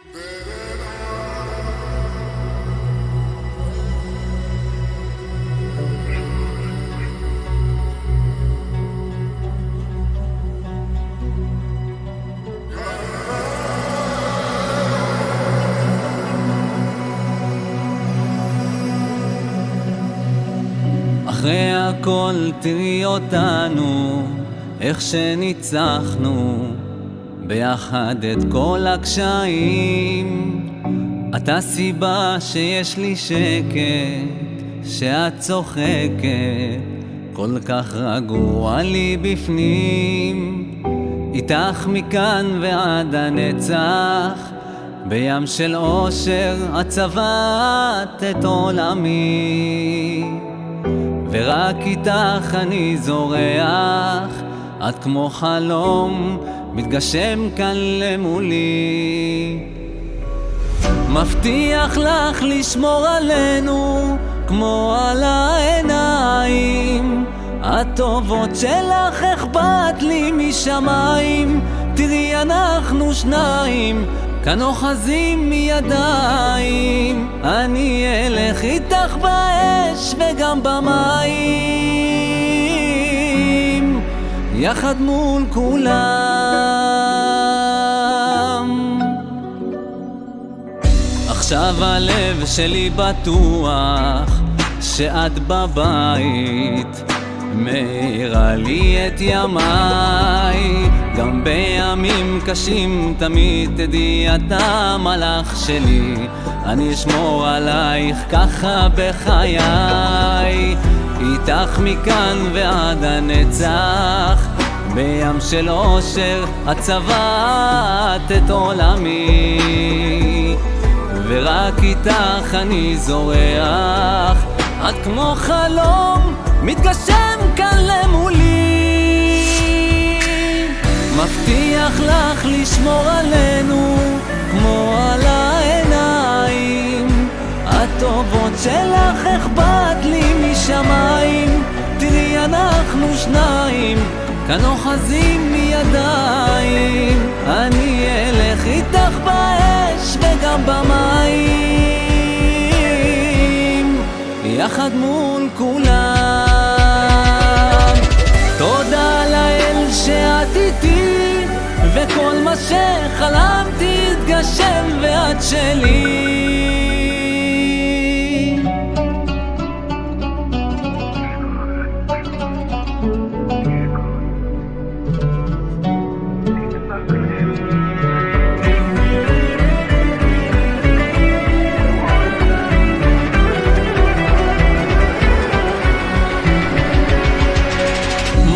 אחרי הכל תראי אותנו, איך שניצחנו ביחד את כל הקשיים. אתה סיבה שיש לי שקט, שאת צוחקת, כל כך רגוע לי בפנים. איתך מכאן ועד הנצח, בים של אושר את צבעת את עולמי. ורק איתך אני זורח, את כמו חלום מתגשם כאן למולי. מבטיח לך לשמור עלינו כמו על העיניים, הטובות שלך אכפת לי משמיים. תראי אנחנו שניים כאן אוחזים מידיים, אני אלך איתך באש וגם במים, יחד מול כולם. עכשיו הלב שלי בטוח שאת בבית, מאירה לי את ימיי. גם בימים קשים תמיד תדעי את המלאך שלי, אני אשמור עלייך ככה בחיי. איתך מכאן ועד הנצח, בים של אושר את צבעת את עולמי. ורק איתך אני זורח, את כמו חלום מתגשם כאן למולי. מבטיח לך לשמור עלינו כמו על העיניים, הטובות שלך אכפת לי משמיים. תראי אנחנו שניים כאן אוחזים מידיים, אני אלך איתך באש וגם במים, יחד מול כולם. תודה לאל שאת איתי, וכל מה שחלמתי התגשם ואת שלי.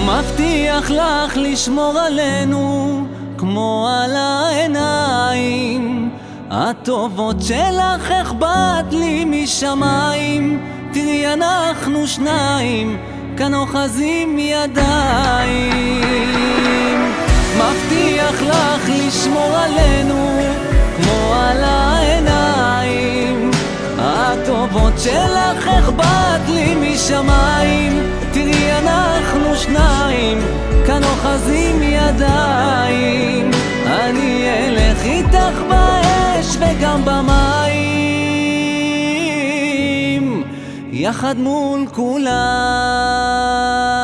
מבטיח לך לשמור עלינו כמו על העיניים, הטובות שלך אכפת לי משמיים. תראי אנחנו שניים כאן אוחזים ידיים. מבטיח לך לשמור עלינו כמו על העיניים, הטובות שלך אכפת לי משמיים. תראי אנחנו שניים כאן אוחזים ידיים, אני אלך איתך באש וגם במים, יחד מול כולם.